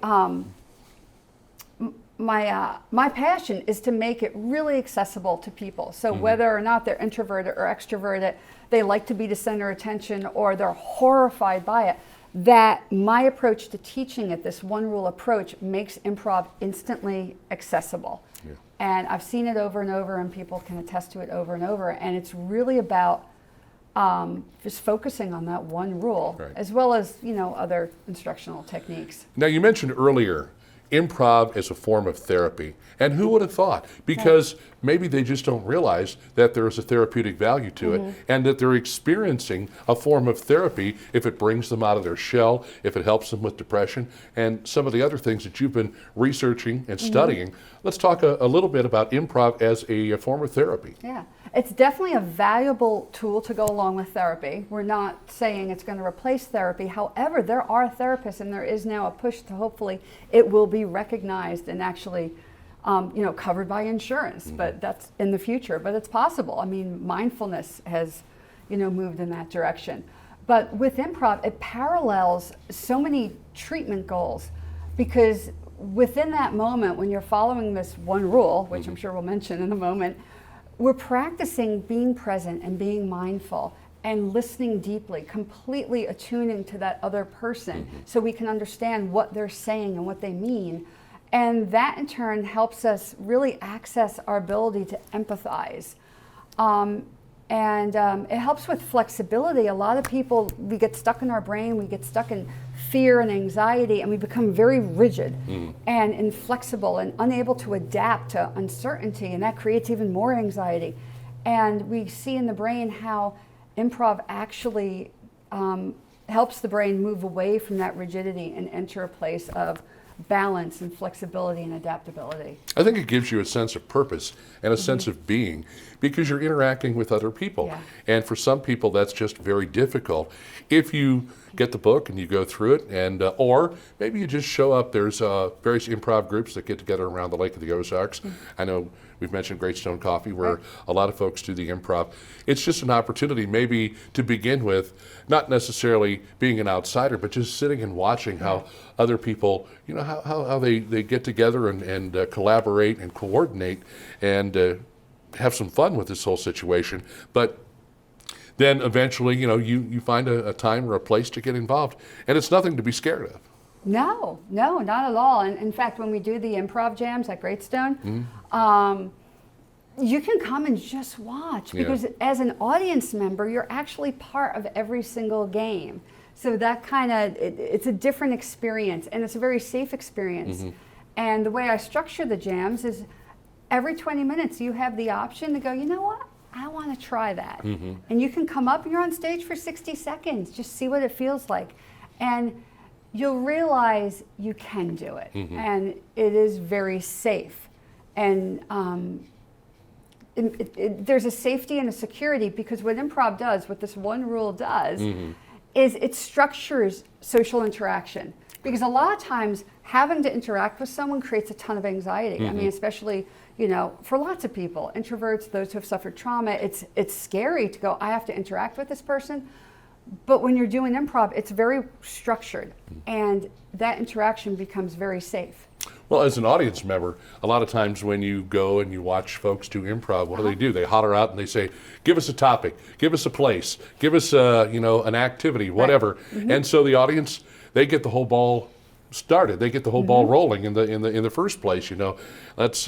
passion is to make it really accessible to people. So whether or not they're introverted or extroverted, they like to be the center of attention or they're horrified by it, that my approach to teaching it, this one rule approach, makes improv instantly accessible. And I've seen it over and over and people can attest to it over and over. And it's really about just focusing on that one rule as well as, other instructional techniques. Now you mentioned earlier improv as a form of therapy. And who would have thought? Because maybe they just don't realize that there is a therapeutic value to it and that they're experiencing a form of therapy if it brings them out of their shell, if it helps them with depression, and some of the other things that you've been researching and studying. Let's talk a little bit about improv as a form of therapy. Yeah, it's definitely a valuable tool to go along with therapy. We're not saying it's going to replace therapy. However, there are therapists and there is now a push to hopefully it will be recognized and actually covered by insurance, but that's in the future, but it's possible. I mean, mindfulness has, moved in that direction. But with improv, it parallels so many treatment goals because within that moment, when you're following this one rule, which I'm sure we'll mention in a moment, we're practicing being present and being mindful and listening deeply, completely attuning to that other person so we can understand what they're saying and what they mean. And that in turn helps us really access our ability to empathize. It helps with flexibility. A lot of people, we get stuck in our brain, we get stuck in fear and anxiety, and we become very rigid and inflexible and unable to adapt to uncertainty, and that creates even more anxiety. And we see in the brain how improv actually helps the brain move away from that rigidity and enter a place of balance and flexibility and adaptability. I think it gives you a sense of purpose and a sense of being because you're interacting with other people. Yeah. And for some people, that's just very difficult. If you get the book and you go through it, and or maybe you just show up. There's various improv groups that get together around the Lake of the Ozarks. I know we've mentioned Great Stone Coffee, where a lot of folks do the improv. It's just an opportunity maybe to begin with, not necessarily being an outsider, but just sitting and watching how other people, you know, how they get together and collaborate and coordinate and have some fun with this whole situation. But then eventually, you know, you find a time or a place to get involved. And it's nothing to be scared of. No, not at all. And in fact, when we do the improv jams at Great Stone, you can come and just watch because as an audience member, you're actually part of every single game. So that kind of, it's a different experience, and it's a very safe experience. And the way I structure the jams is every 20 minutes you have the option to go, you know what? I want to try that. And you can come up and you're on stage for 60 seconds, just see what it feels like. And you'll realize you can do it. And it is very safe. And there's a safety and a security because what improv does, what this one rule does, is it structures social interaction. Because a lot of times having to interact with someone creates a ton of anxiety. I mean, especially, you know, for lots of people, introverts, those who have suffered trauma, it's scary to go, I have to interact with this person. But when you're doing improv, it's very structured and that interaction becomes very safe. Well, as an audience member, a lot of times when you go and you watch folks do improv, what do? They holler out and they say, give us a topic, give us a place, give us you know, an activity, whatever. And so the audience, they get the whole ball started. They get the whole ball rolling in the first place, you know. That's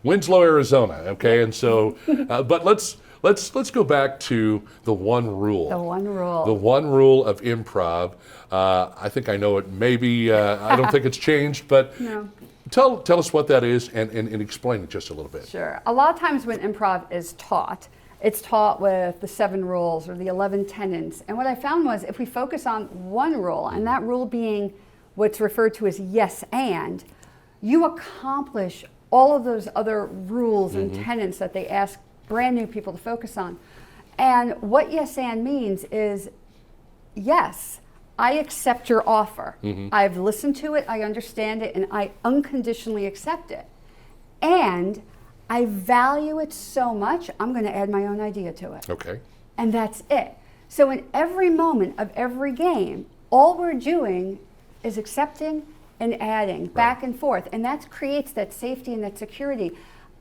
Winslow, Arizona, okay? And so, but let's go back to the one rule. The one rule. The one rule of improv. I think I know it. Maybe I don't think it's changed, but no. Tell us what that is and explain it just a little bit. Sure. A lot of times when improv is taught, it's taught with the 7 rules or the 11 tenets. And what I found was if we focus on one rule, and that rule being what's referred to as yes and, you accomplish all of those other rules and tenets that they ask brand new people to focus on. And what yes and means is, yes, I accept your offer. I've listened to it, I understand it, and I unconditionally accept it. And I value it so much, I'm going to add my own idea to it. Okay. And that's it. So in every moment of every game, all we're doing is accepting and adding back and forth. And that creates that safety and that security.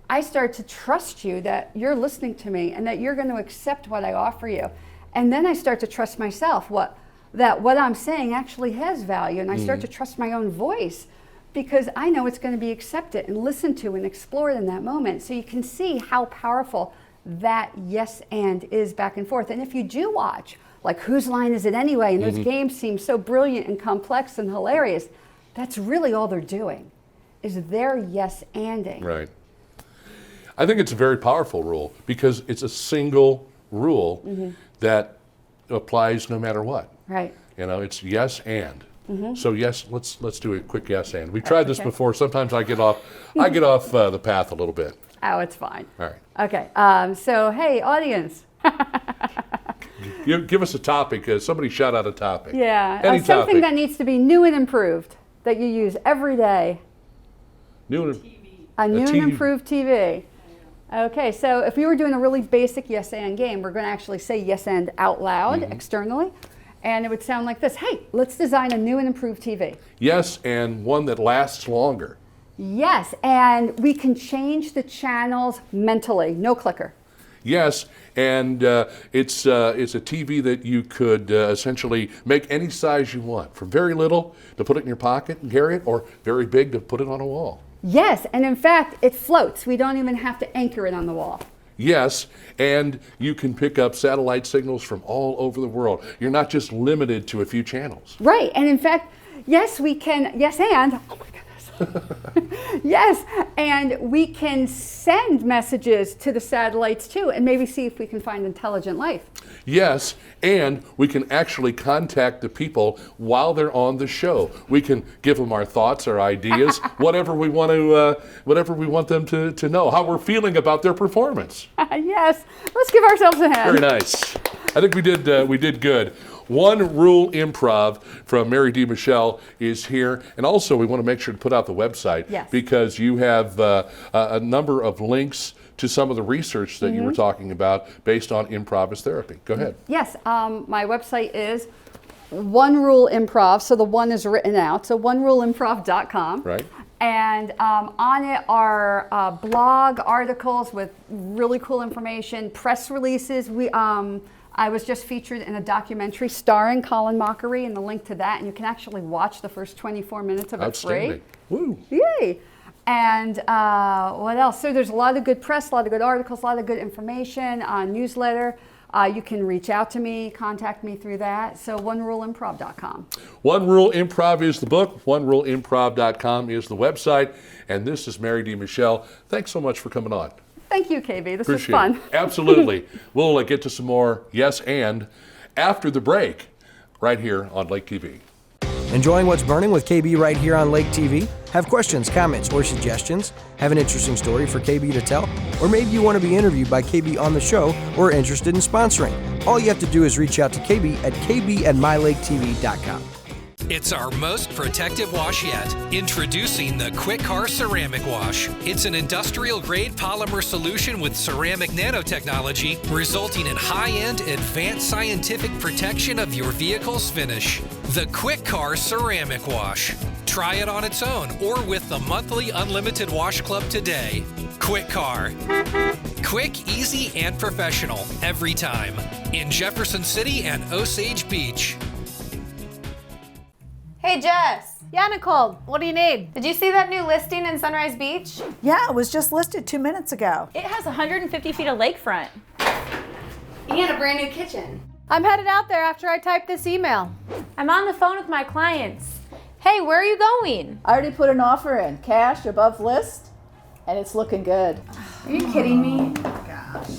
I start to trust you that you're listening to me and that you're going to accept what I offer you. And then I start to trust myself that what I'm saying actually has value. And I start to trust my own voice because I know it's going to be accepted and listened to and explored in that moment. So you can see how powerful that yes and is back and forth. And if you do watch, like whose line is it anyway? And those games seem so brilliant and complex and hilarious. That's really all they're doing, is they're yes anding. Right. I think it's a very powerful rule because it's a single rule that applies no matter what. Right. You know, it's yes and. So yes, let's do a quick yes and. We tried this before. Sometimes I get off the path a little bit. Oh, it's fine. All right. Okay. So hey, audience. Give us a topic. Somebody shout out a topic. Yeah. Any something topic. that needs to be new and improved that you use every day. New and improved TV. Okay, so if we were doing a really basic yes and game, we're going to actually say yes and out loud externally. And it would sound like this. Hey, let's design a new and improved TV. Yes, and one that lasts longer. Yes, and we can change the channels mentally. No clicker. Yes, and it's a TV that you could essentially make any size you want, from very little to put it in your pocket and carry it, or very big to put it on a wall. Yes, and in fact, it floats. We don't even have to anchor it on the wall. Yes, and you can pick up satellite signals from all over the world. You're not just limited to a few channels. Right, and in fact, yes, we can, yes, and, oh my goodness. Yes, and we can send messages to the satellites too, and maybe see if we can find intelligent life. Yes, and we can actually contact the people while they're on the show. We can give them our thoughts, our ideas, whatever we want them to know, how we're feeling about their performance. Yes, let's give ourselves a hand. Very nice. I think we did good. One Rule Improv from Mary D. Michelle is here, and also we want to make sure to put out the website, yes, because you have a number of links to some of the research that you were talking about based on improv as therapy. Go ahead. Yes, my website is One Rule Improv, so the one is written out, so oneruleimprov.com. Right. And on it are blog articles with really cool information, press releases. I was just featured in a documentary starring Colin Mockery, and the link to that, and you can actually watch the first 24 minutes of it free. Woo. Yay! And what else? So there's a lot of good press, a lot of good articles, a lot of good information, newsletter. You can reach out to me, contact me through that. So oneruleimprov.com. One Rule Improv is the book. Oneruleimprov.com is the website. And this is Mary D. Michelle. Thanks so much for coming on. Thank you, KB. This Appreciate was fun. It. Absolutely. We'll get to some more yes and after the break right here on Lake TV. Enjoying What's Burning with KB right here on Lake TV? Have questions, comments, or suggestions? Have an interesting story for KB to tell? Or maybe you want to be interviewed by KB on the show or are interested in sponsoring? All you have to do is reach out to KB at kb@mylaketv.com. It's our most protective wash yet. Introducing the Quick Car Ceramic Wash. It's an industrial-grade polymer solution with ceramic nanotechnology, resulting in high-end, advanced scientific protection of your vehicle's finish. The Quick Car Ceramic Wash. Try it on its own or with the monthly Unlimited Wash Club today. Quick Car. Quick, easy, and professional every time. In Jefferson City and Osage Beach. Hey Jess. Yeah, Nicole, what do you need? Did you see that new listing in Sunrise Beach? Yeah, it was just listed 2 minutes ago. It has 150 feet of lakefront. And a brand new kitchen. I'm headed out there after I type this email. I'm on the phone with my clients. Hey, where are you going? I already put an offer in, cash above list, and it's looking good. Are you kidding me? Oh, gosh.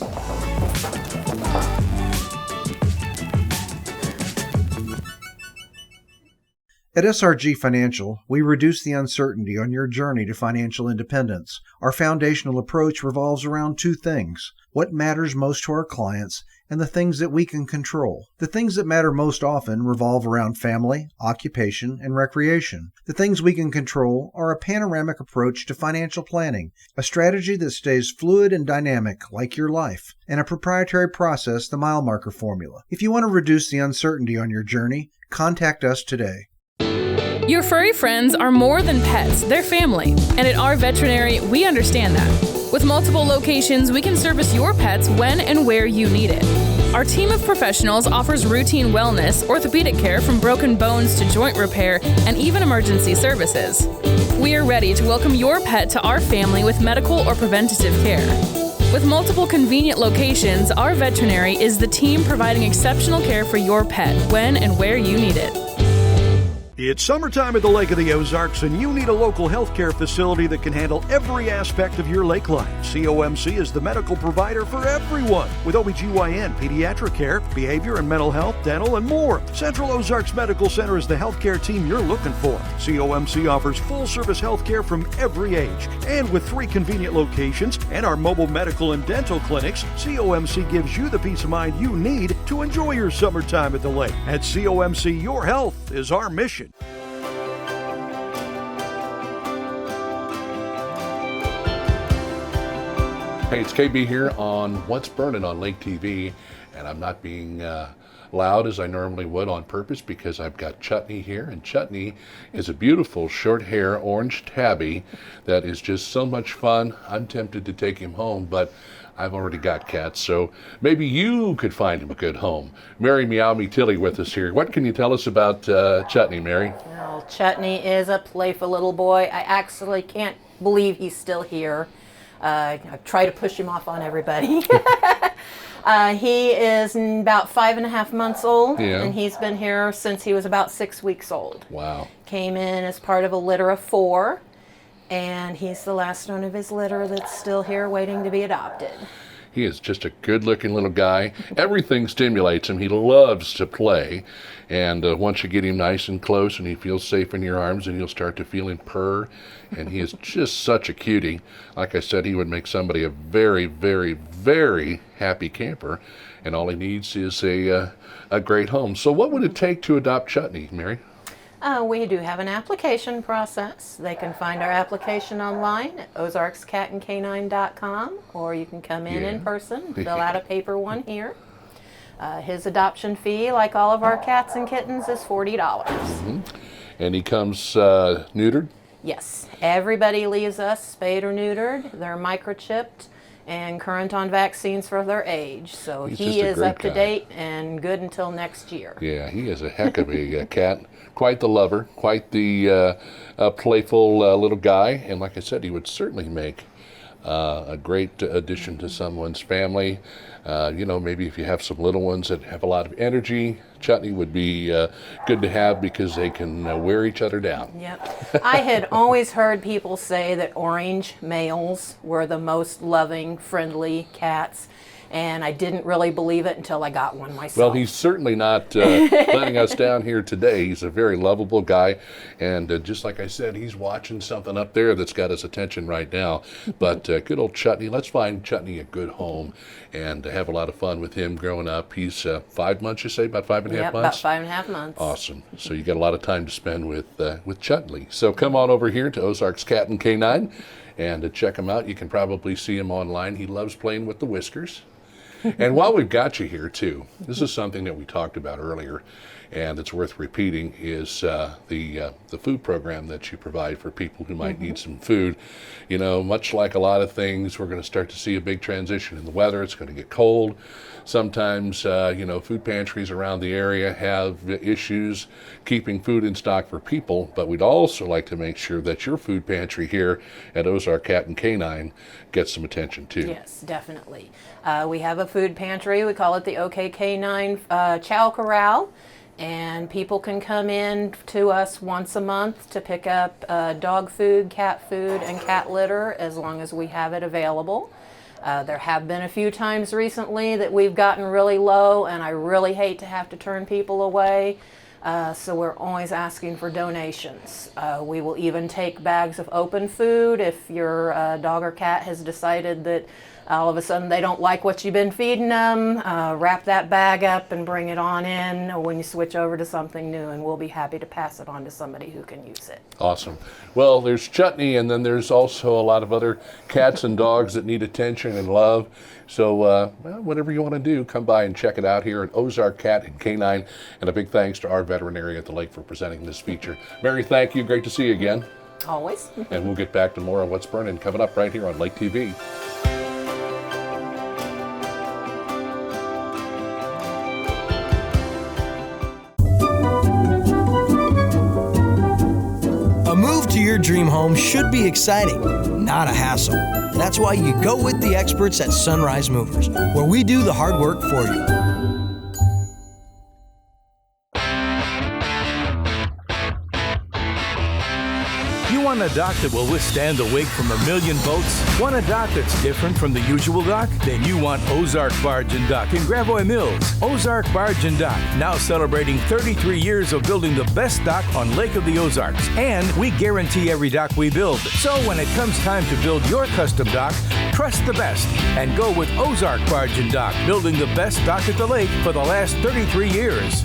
At SRG Financial, we reduce the uncertainty on your journey to financial independence. Our foundational approach revolves around two things: what matters most to our clients and the things that we can control. The things that matter most often revolve around family, occupation, and recreation. The things we can control are a panoramic approach to financial planning, a strategy that stays fluid and dynamic like your life, and a proprietary process, the mile marker formula. If you want to reduce the uncertainty on your journey, contact us today. Your furry friends are more than pets, they're family. And at our veterinary, we understand that. With multiple locations, we can service your pets when and where you need it. Our team of professionals offers routine wellness, orthopedic care from broken bones to joint repair, and even emergency services. We are ready to welcome your pet to our family with medical or preventative care. With multiple convenient locations, our veterinary is the team providing exceptional care for your pet when and where you need it. It's summertime at the Lake of the Ozarks, and you need a local healthcare facility that can handle every aspect of your lake life. COMC is the medical provider for everyone, with OBGYN, pediatric care, behavior and mental health, dental, and more. Central Ozarks Medical Center is the healthcare team you're looking for. COMC offers full-service healthcare from every age. And with 3 convenient locations and our mobile medical and dental clinics, COMC gives you the peace of mind you need to enjoy your summertime at the lake. At COMC, your health is our mission. Hey, it's KB here on What's Burnin' on Lake TV, and I'm not being loud as I normally would on purpose because I've got Chutney here, and Chutney is a beautiful short hair orange tabby that is just so much fun. I'm tempted to take him home, but I've already got cats, so maybe you could find him a good home. Mary Meow Me Tilly with us here. What can you tell us about Chutney, Mary? Well, Chutney is a playful little boy. I actually can't believe he's still here. I try to push him off on everybody. He is about 5.5 months old, and he's been here since he was about 6 weeks old. Wow. Came in as part of a litter of 4. And he's the last one of his litter that's still here waiting to be adopted. He is just a good-looking little guy. Everything stimulates him. He loves to play. And once you get him nice and close and he feels safe in your arms, and you'll start to feel him purr. And he is just such a cutie. Like I said, he would make somebody a very, very, very happy camper. And all he needs is a great home. So what would it take to adopt Chutney, Mary? We do have an application process. They can find our application online at ozarkscatandcanine.com, or you can come in person, fill out a paper one here. His adoption fee, like all of our cats and kittens, is $40. Mm-hmm. And he comes neutered? Yes. Everybody leaves us spayed or neutered. They're microchipped and current on vaccines for their age. So he is up to date and good until next year. Yeah, he is a heck of a cat. Quite the lover, quite the playful little guy. And like I said, he would certainly make a great addition to someone's family. Maybe if you have some little ones that have a lot of energy, Chutney would be good to have because they can wear each other down. Yep. I had always heard people say that orange males were the most loving, friendly cats. And I didn't really believe it until I got one myself. Well, he's certainly not letting us down here today. He's a very lovable guy. And just like I said, he's watching something up there that's got his attention right now. But good old Chutney, let's find Chutney a good home and have a lot of fun with him growing up. He's 5 months, you say, about 5.5 months? About 5.5 months. Awesome. So you got a lot of time to spend with Chutney. So come on over here to Ozarks Cat and Canine and check him out. You can probably see him online. He loves playing with the whiskers. And while we've got you here, too, this is something that we talked about earlier, and it's worth repeating, is the food program that you provide for people who might need some food. You know, much like a lot of things, we're going to start to see a big transition in the weather. It's going to get cold. Sometimes, food pantries around the area have issues keeping food in stock for people, but we'd also like to make sure that your food pantry here at Ozark Cat and Canine gets some attention, too. Yes, definitely. We have a food pantry. We call it the OKK9 Chow Corral. And people can come in to us once a month to pick up dog food, cat food, and cat litter as long as we have it available. There have been a few times recently that we've gotten really low, and I really hate to have to turn people away. So we're always asking for donations. We will even take bags of open food if your dog or cat has decided that all of a sudden they don't like what you've been feeding them. Wrap that bag up and bring it on in when you switch over to something new, and we'll be happy to pass it on to somebody who can use it. Awesome. Well, there's Chutney, and then there's also a lot of other cats and dogs that need attention and love. So whatever you want to do, come by and check it out here at Ozark Cat and Canine. And a big thanks to our veterinarian at the lake for presenting this feature. Mary, thank you. Great to see you again. Always. And we'll get back to more of What's Burning coming up right here on Lake TV. A move to your dream home should be exciting, not a hassle. That's why you go with the experts at Sunrise Movers, where we do the hard work for you. You want a dock that will withstand the wake from a million boats? Want a dock that's different from the usual dock? Then you want Ozark Barge and Dock in Gravois Mills. Ozark Barge and Dock, now celebrating 33 years of building the best dock on Lake of the Ozarks. And we guarantee every dock we build. So when it comes time to build your custom dock, trust the best and go with Ozark Barge and Dock, building the best dock at the lake for the last 33 years.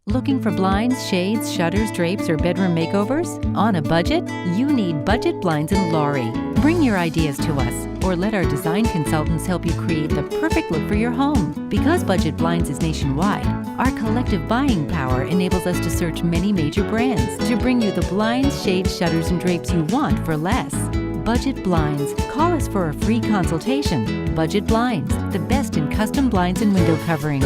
Looking for blinds, shades, shutters, drapes, or bedroom makeovers? On a budget? You need Budget Blinds and Laurie. Bring your ideas to us, or let our design consultants help you create the perfect look for your home. Because Budget Blinds is nationwide, our collective buying power enables us to search many major brands to bring you the blinds, shades, shutters, and drapes you want for less. Budget Blinds. Call us for a free consultation. Budget Blinds, the best in custom blinds and window coverings.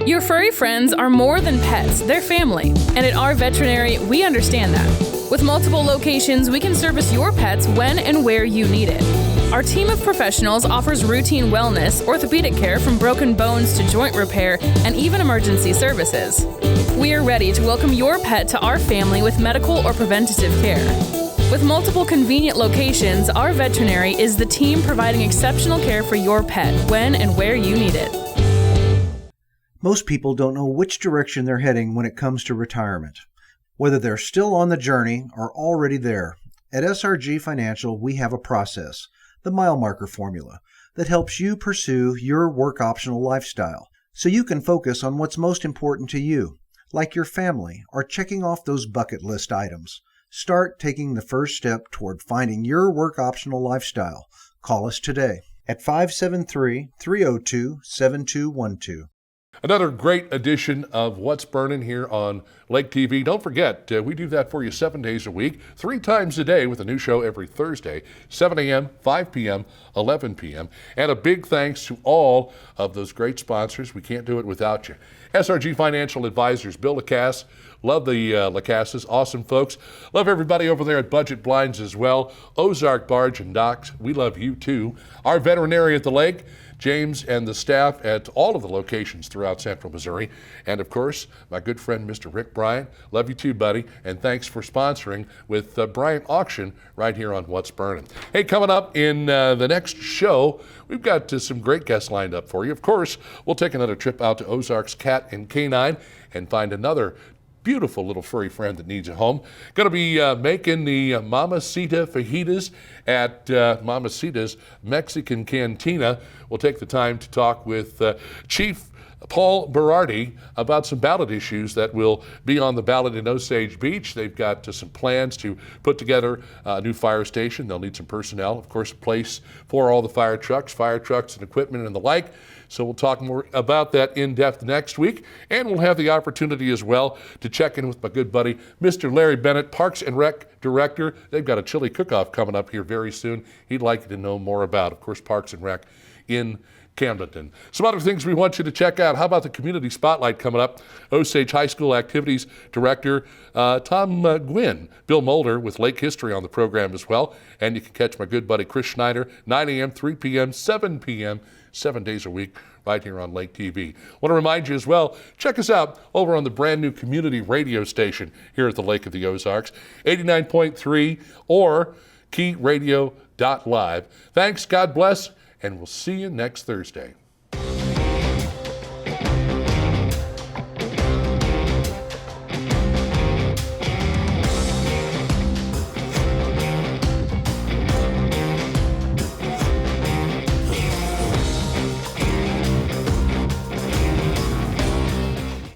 Your furry friends are more than pets, they're family. And at our veterinary, we understand that. With multiple locations, we can service your pets when and where you need it. Our team of professionals offers routine wellness, orthopedic care from broken bones to joint repair, and even emergency services. We are ready to welcome your pet to our family with medical or preventative care. With multiple convenient locations, our veterinary is the team providing exceptional care for your pet when and where you need it. Most people don't know which direction they're heading when it comes to retirement, whether they're still on the journey or already there. At SRG Financial, we have a process, the mile marker formula, that helps you pursue your work optional lifestyle so you can focus on what's most important to you, like your family or checking off those bucket list items. Start taking the first step toward finding your work optional lifestyle. Call us today at 573-302-7212. Another great edition of What's Burnin' here on Lake TV. Don't forget, we do that for you 7 days a week, 3 times a day with a new show every Thursday, 7 a.m., 5 p.m., 11 p.m. And a big thanks to all of those great sponsors. We can't do it without you. SRG Financial Advisors, Bill Lacasse. Love the Lacasses, awesome folks. Love everybody over there at Budget Blinds as well. Ozarks Barge and Docks, we love you too. Our veterinarian at the lake, James, and the staff at all of the locations throughout Central Missouri. And of course, my good friend, Mr. Rick Bryant. Love you too, buddy. And thanks for sponsoring with Bryant Auction right here on What's Burnin'. Hey, coming up in the next show, we've got some great guests lined up for you. Of course, we'll take another trip out to Ozarks Cat and Canine and find another beautiful little furry friend that needs a home. Going to be making the Mamacita fajitas at Mamacita's Mexican Cantina. We'll take the time to talk with Chief Paul Berardi about some ballot issues that will be on the ballot in Osage Beach. They've got some plans to put together a new fire station. They'll need some personnel, of course, a place for all the fire trucks and equipment and the like. So we'll talk more about that in depth next week. And we'll have the opportunity as well to check in with my good buddy, Mr. Larry Bennett, Parks and Rec Director. They've got a chili cook-off coming up here very soon. He'd like you to know more about, of course, Parks and Rec in Camdenton. Some other things we want you to check out. How about the Community Spotlight coming up? Osage High School Activities Director Tom Gwynn, Bill Mulder with Lake History on the program as well. And you can catch my good buddy Chris Schneider, 9 a.m., 3 p.m., 7 p.m., 7 days a week right here on Lake TV. Want to remind you as well, check us out over on the brand new community radio station here at the Lake of the Ozarks, 89.3 or keyradio.live. Thanks, God bless, and we'll see you next Thursday.